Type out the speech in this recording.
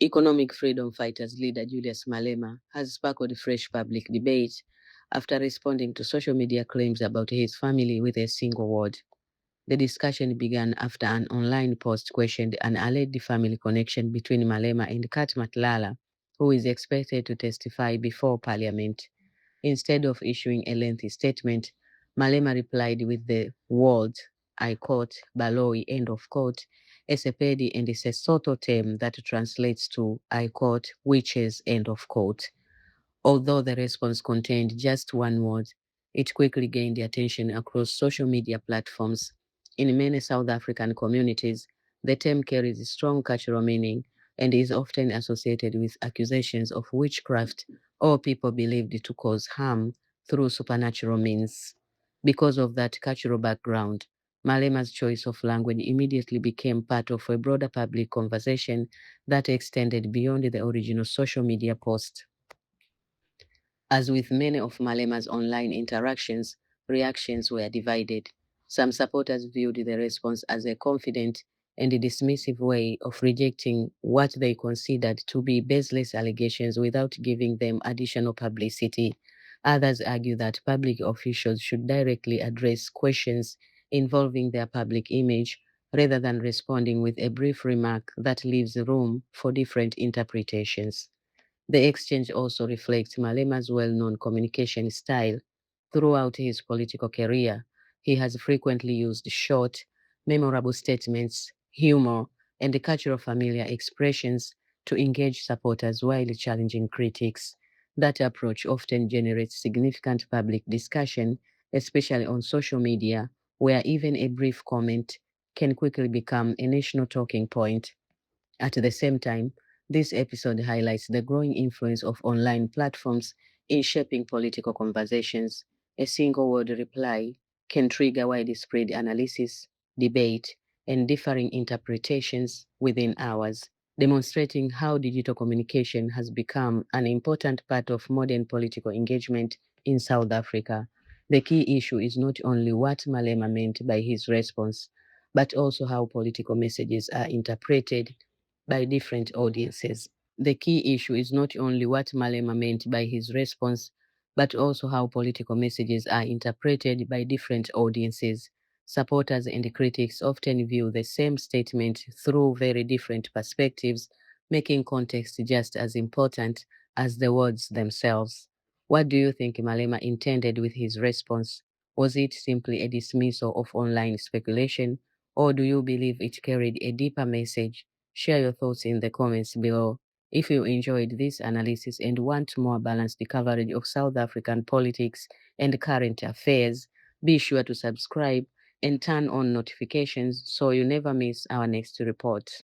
Economic freedom fighters leader Julius Malema has sparked fresh public debate after responding to social media claims about his family with a single word. The discussion began after an online post questioned an alleged family connection between Malema and Kat Matlala, who is expected to testify before Parliament. Instead of issuing a lengthy statement, Malema replied with the words, I quote, Baloi, end of quote, a Sepedi and a Sesotho term that translates to, I quote, witches, end of quote. Although the response contained just one word, it quickly gained attention across social media platforms. In many South African communities, the term carries strong cultural meaning and is often associated with accusations of witchcraft or people believed to cause harm through supernatural means. Because of that cultural background, Malema's choice of language immediately became part of a broader public conversation that extended beyond the original social media post. As with many of Malema's online interactions, reactions were divided. Some supporters viewed the response as a confident and dismissive way of rejecting what they considered to be baseless allegations without giving them additional publicity. Others argue that public officials should directly address questions involving their public image rather than responding with a brief remark that leaves room for different interpretations. The exchange also reflects Malema's well-known communication style. Throughout his political career, he has frequently used short, memorable statements, humor, and cultural familiar expressions to engage supporters while challenging critics. That approach often generates significant public discussion, especially on social media, where even a brief comment can quickly become a national talking point. At the same time, this episode highlights the growing influence of online platforms in shaping political conversations. A single word reply can trigger widespread analysis, debate, and differing interpretations within hours, demonstrating how digital communication has become an important part of modern political engagement in South Africa. The key issue is not only what Malema meant by his response, but also how political messages are interpreted by different audiences. The key issue is not only what Malema meant by his response, but also how political messages are interpreted by different audiences. Supporters and critics often view the same statement through very different perspectives, making context just as important as the words themselves. What do you think Malema intended with his response? Was it simply a dismissal of online speculation, or do you believe it carried a deeper message? Share your thoughts in the comments below. If you enjoyed this analysis and want more balanced coverage of South African politics and current affairs, be sure to subscribe and turn on notifications so you never miss our next report.